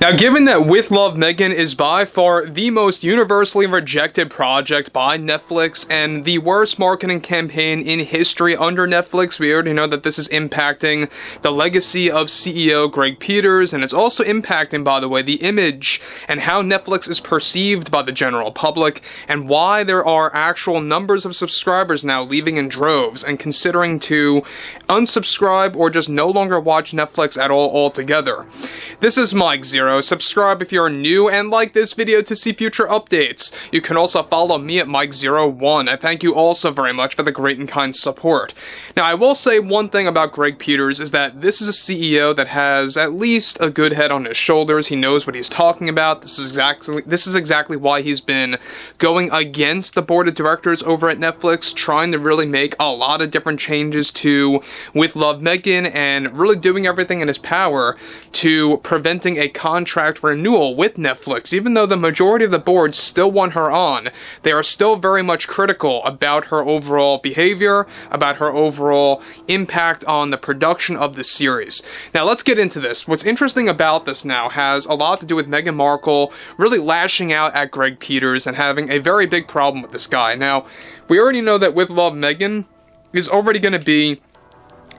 Now, given that With Love Meghan is by far the most universally rejected project by Netflix and the worst marketing campaign in history under Netflix, we already know that this is impacting the legacy of CEO Greg Peters, and it's also impacting, by the way, the image and how Netflix is perceived by the general public, and why there are actual numbers of subscribers now leaving in droves and considering to unsubscribe or just no longer watch Netflix at all altogether. This is Mike Zero. Subscribe if you're new and like this video to see future updates. You can also follow me at Mike01. I thank you all so very much for the great and kind support. Now, I will say one thing about Greg Peters is that this is a CEO that has at least a good head on his shoulders. He knows what he's talking about. This is exactly why he's been going against the board of directors over at Netflix, trying to really make a lot of different changes to With Love Meghan and really doing everything in his power to preventing a contract renewal with Netflix. Even though the majority of the board still want her on, they are still very much critical about her overall behavior, about her overall impact on the production of the series. Now, let's get into this. What's interesting about this now has a lot to do with Meghan Markle really lashing out at Greg Peters and having a very big problem with this guy. Now, we already know that With Love Meghan is already going to be,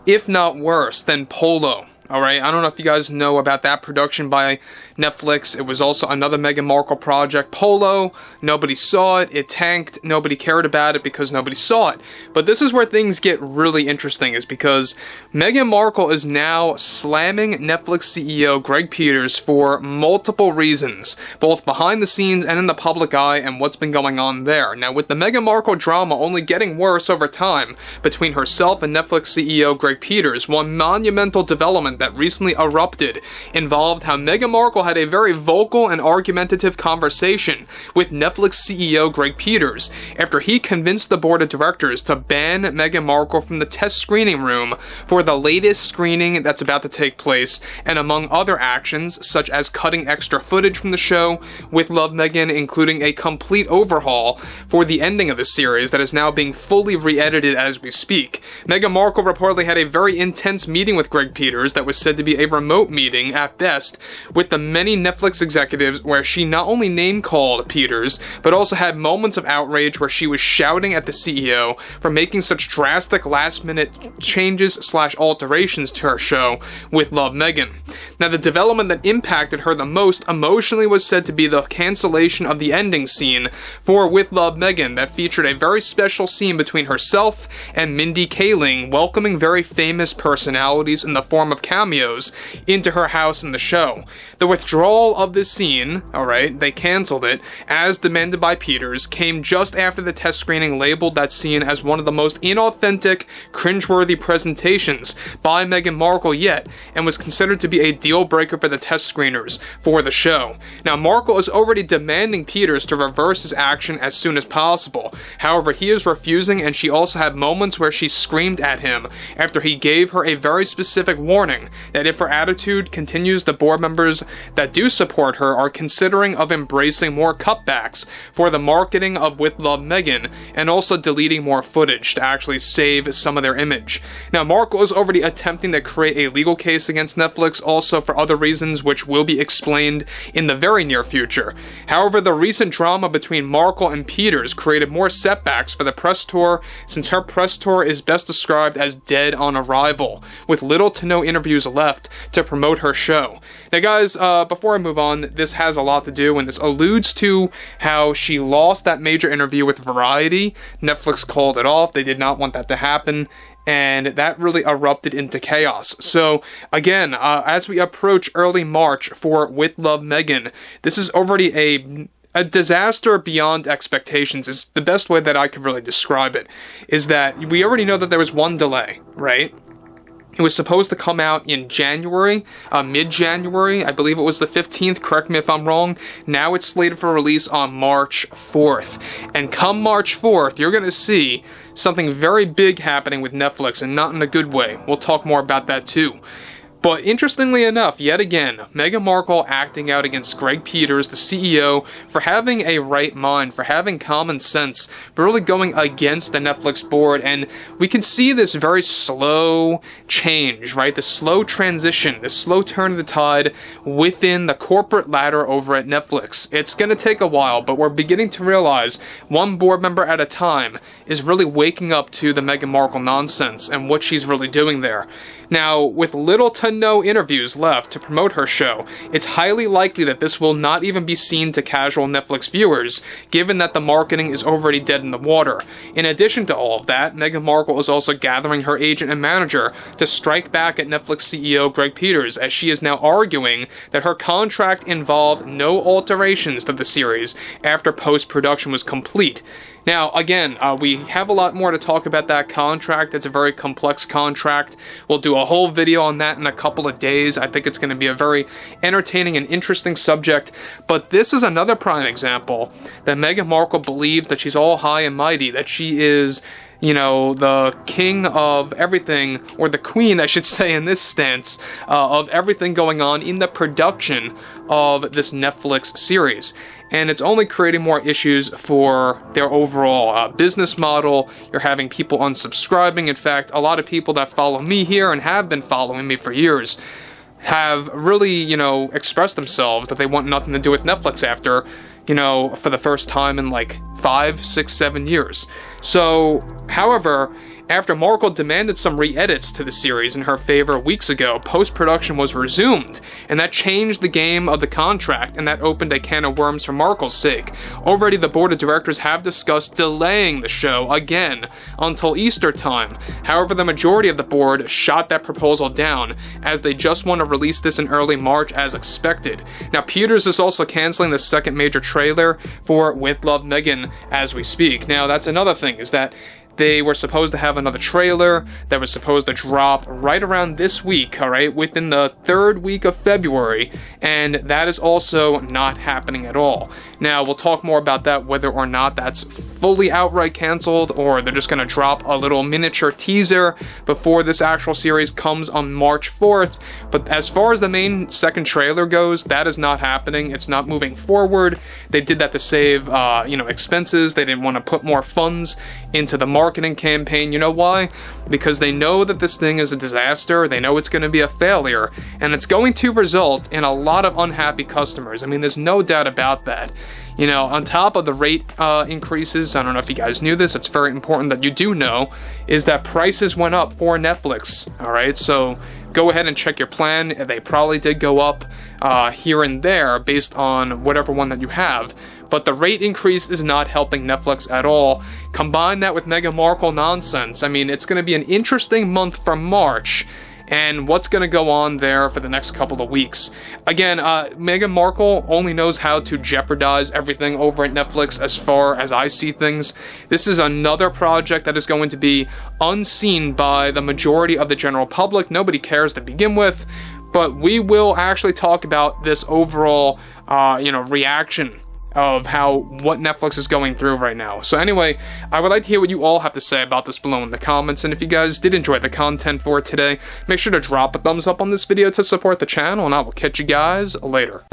if not worse, than Polo. Alright, I don't know if you guys know about that production by Netflix. It was also another Meghan Markle project. Polo, nobody saw it, it tanked, nobody cared about it because nobody saw it. But this is where things get really interesting, is because Meghan Markle is now slamming Netflix CEO Greg Peters for multiple reasons, both behind the scenes and in the public eye, and what's been going on there. Now, with the Meghan Markle drama only getting worse over time between herself and Netflix CEO Greg Peters, one monumental development that recently erupted involved how Meghan Markle had a very vocal and argumentative conversation with Netflix CEO Greg Peters after he convinced the board of directors to ban Meghan Markle from the test screening room for the latest screening that's about to take place, and among other actions such as cutting extra footage from the show With Love Meghan, including a complete overhaul for the ending of the series that is now being fully re-edited as we speak. Meghan Markle reportedly had a very intense meeting with Greg Peters that was said to be a remote meeting at best with the many Netflix executives, where she not only name-called Peters, but also had moments of outrage where she was shouting at the CEO for making such drastic last-minute changes/alterations to her show With Love Meghan. Now, the development that impacted her the most emotionally was said to be the cancellation of the ending scene for With Love Meghan that featured a very special scene between herself and Mindy Kaling welcoming very famous personalities in the form of cameos into her house in the show. The withdrawal of this scene, alright, they cancelled it, as demanded by Peters, came just after the test screening labeled that scene as one of the most inauthentic, cringeworthy presentations by Meghan Markle yet, and was considered to be a deal breaker for the test screeners for the show. Now, Markle is already demanding Peters to reverse his action as soon as possible. However, he is refusing, and she also had moments where she screamed at him after he gave her a very specific warning that if her attitude continues, the board members that do support her are considering of embracing more cutbacks for the marketing of With Love Meghan, and also deleting more footage to actually save some of their image. Now, Markle is already attempting to create a legal case against Netflix, also for other reasons which will be explained in the very near future. However, the recent drama between Markle and Peters created more setbacks for the press tour, since her press tour is best described as dead on arrival, with little to no interviews left to promote her show. Now, guys, before I move on, this has a lot to do, and this alludes to how she lost that major interview with Variety. Netflix called it off. They did not want that to happen, and that really erupted into chaos. So, again, as we approach early March for With Love Meghan, this is already a disaster beyond expectations, is the best way that I could really describe it, is that we already know that there was one delay, right? It was supposed to come out in January, mid-January. I believe it was the 15th, correct me if I'm wrong. Now it's slated for release on March 4th. And come March 4th, you're going to see something very big happening with Netflix, and not in a good way. We'll talk more about that too. But interestingly enough, yet again, Meghan Markle acting out against Greg Peters, the CEO, for having a right mind, for having common sense, for really going against the Netflix board, and we can see this very slow change, right? The slow transition, the slow turn of the tide within the corporate ladder over at Netflix. It's going to take a while, but we're beginning to realize one board member at a time is really waking up to the Meghan Markle nonsense and what she's really doing there. Now, with little to no interviews left to promote her show, it's highly likely that this will not even be seen to casual Netflix viewers, given that the marketing is already dead in the water. In addition to all of that, Meghan Markle is also gathering her agent and manager to strike back at Netflix CEO Greg Peters, as she is now arguing that her contract involved no alterations to the series after post-production was complete. Now, again, we have a lot more to talk about that contract. It's a very complex contract. We'll do a whole video on that in a couple of days. I think it's going to be a very entertaining and interesting subject. But this is another prime example that Meghan Markle believes that she's all high and mighty, that she is, you know, the king of everything, or the queen, I should say, in this stance, of everything going on in the production of this Netflix series. And it's only creating more issues for their overall business model. You're having people unsubscribing. In fact, a lot of people that follow me here and have been following me for years have really, you know, expressed themselves that they want nothing to do with Netflix after, you know, for the first time in like 5, 6, 7 years. So, however, after Markle demanded some re-edits to the series in her favor weeks ago, post-production was resumed, and that changed the game of the contract, and that opened a can of worms for Markle's sake. Already the board of directors have discussed delaying the show again until Easter time. However, the majority of the board shot that proposal down, as they just want to release this in early March as expected. Now, Peters is also canceling the second major trailer for With Love Meghan as we speak. Now, that's another thing, is that they were supposed to have another trailer that was supposed to drop right around this week, alright, within the 3rd week of February, and that is also not happening at all. Now, we'll talk more about that, whether or not that's fully outright canceled, or they're just going to drop a little miniature teaser before this actual series comes on March 4th, but as far as the main second trailer goes, that is not happening. It's not moving forward. They did that to save, expenses. They didn't want to put more funds into the marketing campaign. You know why? Because they know that this thing is a disaster. They know it's going to be a failure, and it's going to result in a lot of unhappy customers. I mean, there's no doubt about that. You know, on top of the rate increases, I don't know if you guys knew this, it's very important that you do know, is that prices went up for Netflix, alright? So, go ahead and check your plan. They probably did go up here and there based on whatever one that you have. But the rate increase is not helping Netflix at all. Combine that with Meghan Markle nonsense. I mean, it's going to be an interesting month for March, and what's going to go on there for the next couple of weeks. Again, Meghan Markle only knows how to jeopardize everything over at Netflix as far as I see things. This is another project that is going to be unseen by the majority of the general public. Nobody cares to begin with, but we will actually talk about this overall, reaction of what Netflix is going through right now. So anyway, I would like to hear what you all have to say about this below in the comments, and if you guys did enjoy the content for today, make sure to drop a thumbs up on this video to support the channel, and I will catch you guys later.